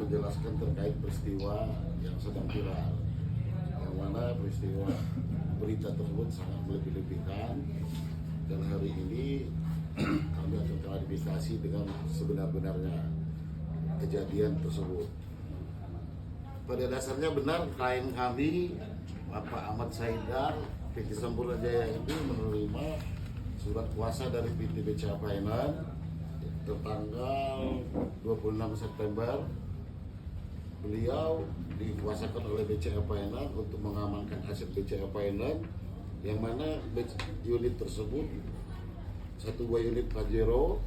menjelaskan terkait peristiwa yang sedang viral, yang mana peristiwa berita tersebut sangat melebih-lebihkan, dan hari ini kami akan klarifikasi dengan sebenar-benarnya kejadian tersebut. Pada dasarnya benar klien kami Bapak Ahmad Saidar PT Sampurna Jaya ini menerima surat kuasa dari PT BCA Finance tertanggal 26 September. Beliau dikuasakan oleh BCA Finance untuk mengamankan aset BCA Finance, yang mana unit tersebut satu buah unit Pajero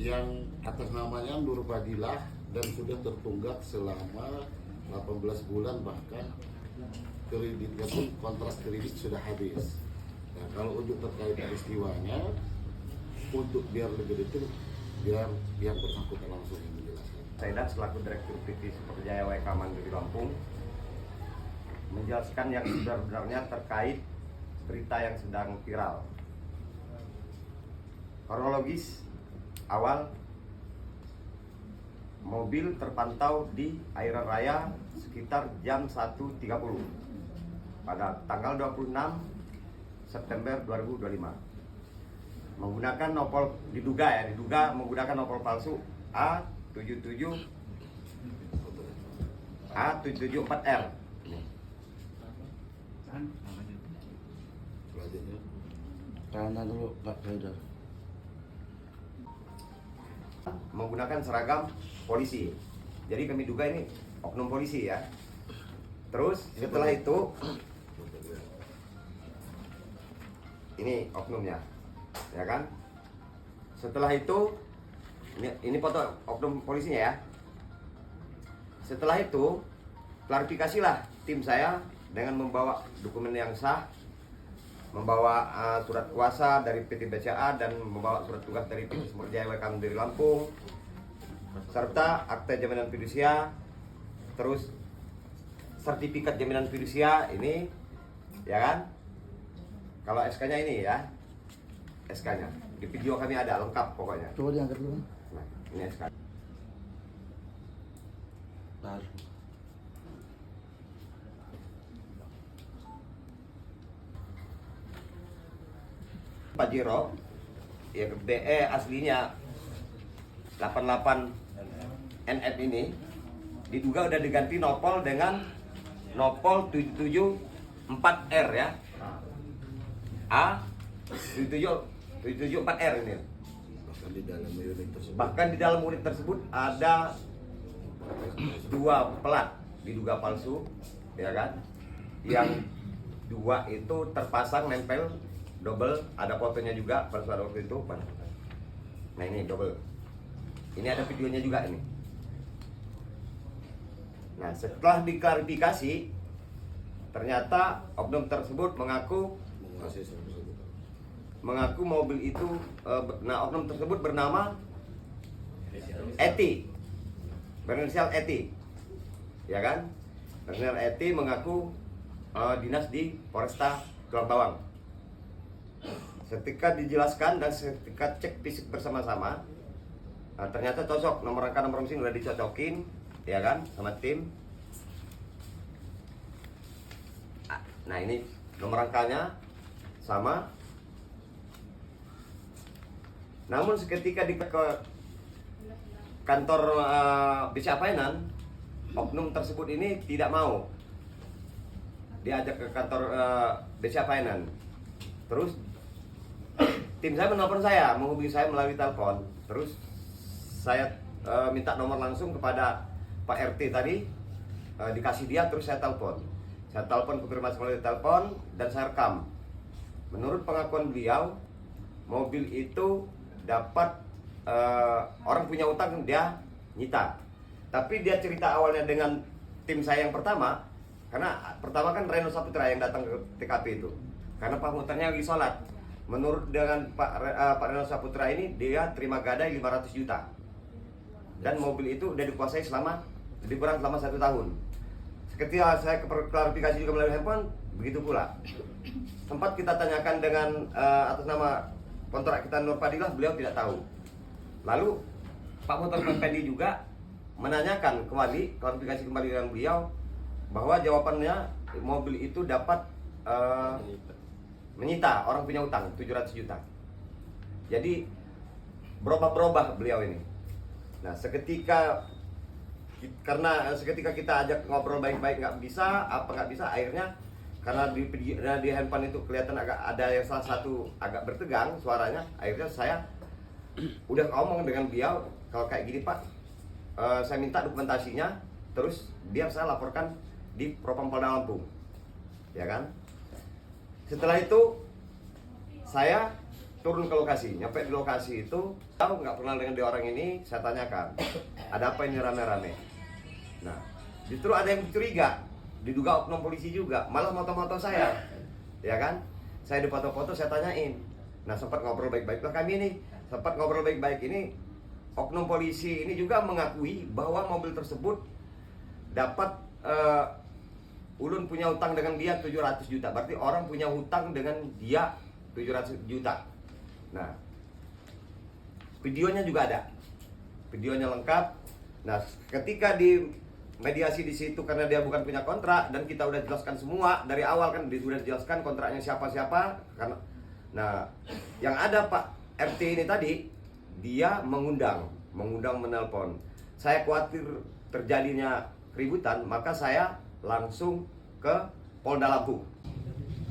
yang atas namanya Nur Fadilah dan sudah tertunggak selama 18 bulan, bahkan kreditnya pun kontrak kredit sudah habis. Nah, kalau untuk terkait peristiwanya, untuk biar lebih detail, biar yang bersangkutan langsung yang menjelaskan. Saya selaku Direktur PT Superjaya WK Mandiri Lampung menjelaskan yang sebenarnya terkait berita yang sedang viral. Kronologis awal, mobil terpantau di airan raya sekitar jam 1.30 pada tanggal 26 September 2025 menggunakan nopol, diduga menggunakan nopol palsu A774R. Tahanan dulu Pak Saidar. Menggunakan seragam polisi. Jadi kami duga ini oknum polisi ya. Terus setelah itu ini oknumnya, ya kan? Setelah itu ini foto oknum polisinya ya. Setelah itu klarifikasilah tim saya dengan membawa dokumen yang sah, membawa surat kuasa dari PT BCA dan membawa surat tugas dari PT Superjaya WK Mandiri Lampung, serta akta jaminan fidusia, terus sertifikat jaminan fidusia ini, ya kan? Kalau SK-nya ini ya, SK-nya di video kami ada lengkap pokoknya. Coba diangkat dulu. Nah, ini SK. Pajero ya, BE aslinya 88 NF ini diduga udah diganti nopol dengan nopol 774R ya. A774R ini. Bahkan di dalam unit tersebut ada dua plat diduga palsu, ya kan? Yang dua itu terpasang nempel double, ada fotonya juga pada waktu itu. Nah ini double. Ini ada videonya juga ini. Nah setelah diklarifikasi, ternyata oknum tersebut mengaku mobil itu, oknum tersebut bernama Eti, berinisial Eti, ya kan? Berinisial Eti mengaku dinas di Polresta Tulang Bawang. Ketika dijelaskan dan ketika cek fisik bersama-sama, ternyata cocok, nomor rangka nomor mesin udah dicocokin, ya kan, sama tim. Nah ini nomor rangkanya sama. Namun seketika di ke kantor BCA Finance, oknum tersebut ini tidak mau diajak ke kantor BCA Finance. Terus tim saya menelpon saya, menghubungi saya melalui telepon. Terus saya minta nomor langsung kepada Pak RT tadi, dikasih dia, terus saya telepon. Saya telepon konfirmasi melalui telepon dan saya rekam. Menurut pengakuan beliau, mobil itu dapat orang punya utang, dia nyita. Tapi dia cerita awalnya dengan tim saya yang pertama, karena pertama kan Reno Saputra yang datang ke TKP itu, karena Pak Mutarnya lagi sholat. Menurut dengan Pak Reno Saputra ini, dia terima gadai 500 juta. Dan mobil itu udah dikuasai selama lebih kurang selama 1 tahun. Ketika saya klarifikasi juga melalui handphone, begitu pula. Sempat kita tanyakan dengan atas nama kontrak kita Nur Fadilah, beliau tidak tahu. Lalu Pak Motor Fendi juga menanyakan kembali, klarifikasi kembali dengan beliau bahwa jawabannya mobil itu dapat menyita orang punya utang 700 juta. Jadi berubah-berubah beliau ini. Nah, seketika kita ajak ngobrol baik-baik nggak bisa, akhirnya karena di handphone itu kelihatan ada yang salah satu agak bertegang suaranya, akhirnya saya udah ngomong dengan beliau, kalau kayak gini Pak, saya minta dokumentasinya, terus biar saya laporkan di Propam Polda Lampung, ya kan? Setelah itu saya turun ke lokasi, nyampe di lokasi itu, tahu nggak kenal dengan dia orang ini, saya tanyakan, ada apa ini rame-rame? Nah, justru ada yang curiga, diduga oknum polisi juga, malah moto-moto saya, ya kan? Saya di foto-foto, saya tanyain. Nah, sempat ngobrol baik-baik lah kami nih, sempat ngobrol baik-baik ini, oknum polisi ini juga mengakui bahwa mobil tersebut dapat ulun punya hutang dengan dia 700 juta. Berarti orang punya hutang dengan dia 700 juta. Nah, videonya juga ada. Videonya lengkap. Nah, ketika di mediasi di situ karena dia bukan punya kontrak dan kita udah jelaskan semua dari awal kan sudah dijelaskan kontraknya siapa-siapa karena nah, yang ada Pak RT ini tadi dia mengundang menelpon. Saya khawatir terjadinya keributan, maka saya langsung ke Polda Lampung.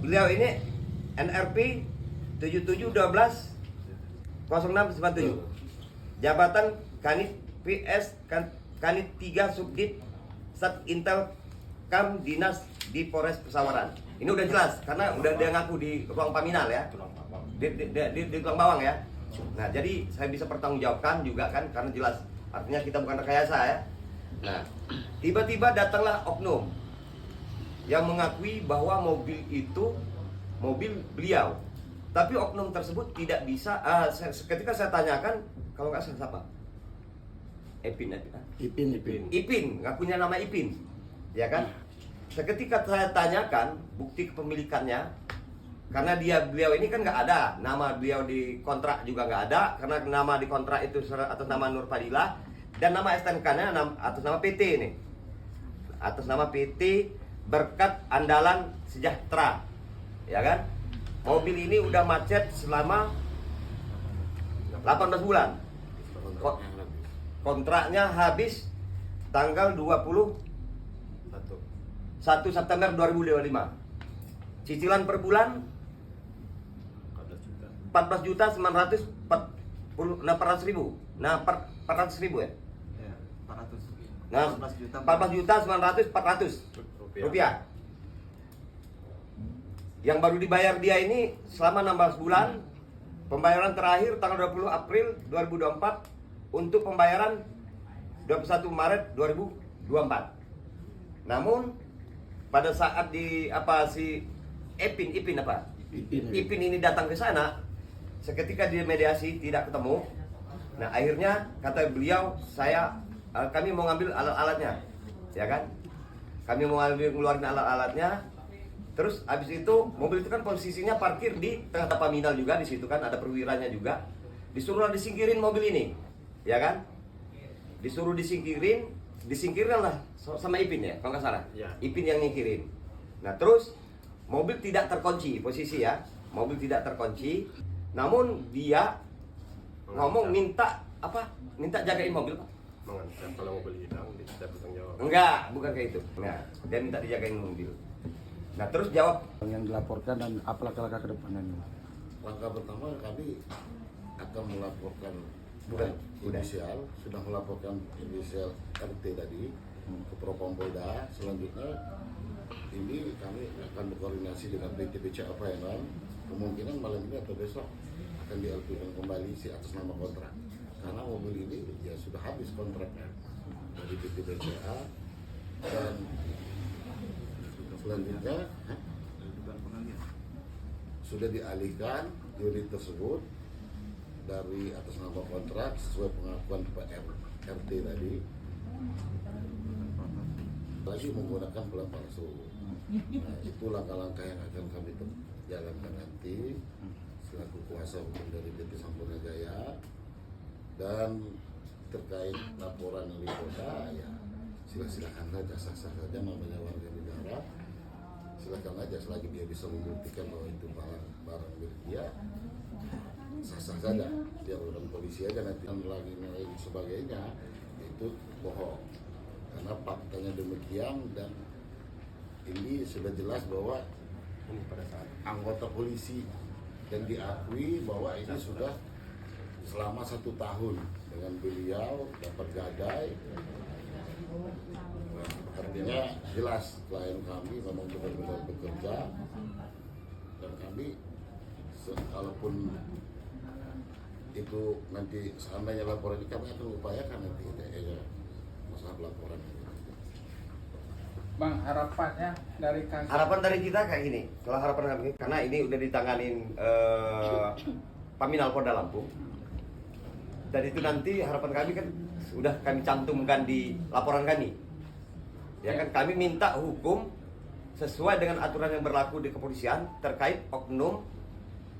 Beliau ini NRP 7712 0697. Jabatan Kanit PS Kanit 3 Subdit Sat Intel Kam Dinas di Polres Pesawaran. Ini udah jelas karena udah dia ngaku di ruang paminal ya. Di tulang bawang ya. Nah, jadi saya bisa pertanggungjawabkan juga kan karena jelas artinya kita bukan rekayasa ya. Nah, tiba-tiba datanglah oknum yang mengakui bahwa mobil itu mobil beliau. Tapi oknum tersebut tidak bisa. Ketika saya tanyakan, kalau nggak salah siapa? Ipin, ngakunya nama Ipin, ya kan? Seketika saya tanyakan bukti kepemilikannya, karena beliau ini kan nggak ada, nama beliau di kontrak juga nggak ada, karena nama di kontrak itu atas nama Nur Fadilah dan nama STNK-nya atas nama PT ini, atas nama PT Berkat Andalan Sejahtera, ya kan? Mobil ini udah macet selama 18 bulan. Kontraknya habis tanggal 21 September 2025. Cicilan per bulan 14.940.000. Nah, 400.000 ya? Ya, 400. Nah, 14.900.400 rupiah. Yang baru dibayar dia ini selama 16 bulan. Pembayaran terakhir tanggal 20 April 2024 untuk pembayaran 21 Maret 2024. Namun pada saat si Ipin ini datang ke sana, seketika di mediasi tidak ketemu. Nah, akhirnya kata beliau, kami mau ngambil alat-alatnya, ya kan? Kami mau ngeluarin alat-alatnya. Terus habis itu mobil itu kan posisinya parkir di tengah paminal juga, di situ kan ada perwiranya juga. Disuruh disingkirin mobil ini, ya kan? Disuruh disingkirin lah sama Ipin ya, kalau nggak salah. Ya. Ipin yang nyingkirin. Nah, terus mobil tidak terkunci posisi ya, mobil tidak terkunci. Namun dia ngomong minta jagain mobil Pak. Mengancam kalau mobil hilang tidak bertanggung jawab. Enggak, bukan kayak itu. Nah, dia minta dijagain mobil. Nah, terus jawab yang dilaporkan dan apa langkah-langkah ke depannya? Langkah pertama kami akan melaporkan Bukan, sudah melaporkan inisial RT tadi ke Propam Polda. Selanjutnya ini kami akan berkoordinasi dengan PT BCA Pelayanan. Kemungkinan malam ini atau besok akan dialihkan kembali si atas nama kontrak karena mobil ini ya sudah habis kontraknya dari PT BCA dan selanjutnya sudah dialihkan unit tersebut dari atas nama kontrak sesuai pengakuan Pak RT tadi lagi menggunakan plat palsu. Nah, itu langkah-langkah yang akan kami jalankan nanti selaku kuasa hukum dari PT Sampurna Jaya. Dan terkait laporan dari Polda, ya silakan saja, sah-sah saja, namanya warga negara. Silakan aja selagi dia bisa membuktikan bahwa itu barang milik dia, sah-sah saja. Biar urusan polisi aja nanti lagi sebagainya, itu bohong. Karena faktanya demikian dan ini sudah jelas bahwa Ini pada saat anggota polisi dan diakui bahwa ini sudah selama 1 tahun dengan beliau dapat gadai. Artinya jelas klien kami memang benar-benar bekerja dan kami kalaupun itu nanti seandainya laporan ini kami akan upayakan nanti masalah laporan ini. Bang, harapannya dari kasus Harapan dari kita kayak gini, kalau harapan kami, karena ini udah ditanganin Paminal Polda Lampung, dan itu nanti harapan kami kan sudah kami cantumkan di laporan kami. Ya kan, kami minta hukum sesuai dengan aturan yang berlaku di kepolisian terkait oknum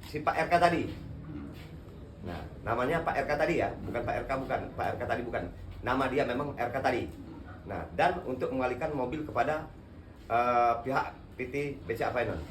si Pak RK tadi. Nah, namanya Pak RK tadi ya, bukan Pak RK, bukan Pak RK tadi, bukan. Nama dia memang RK tadi. Nah, dan untuk mengalihkan mobil kepada pihak PT BCA Finance.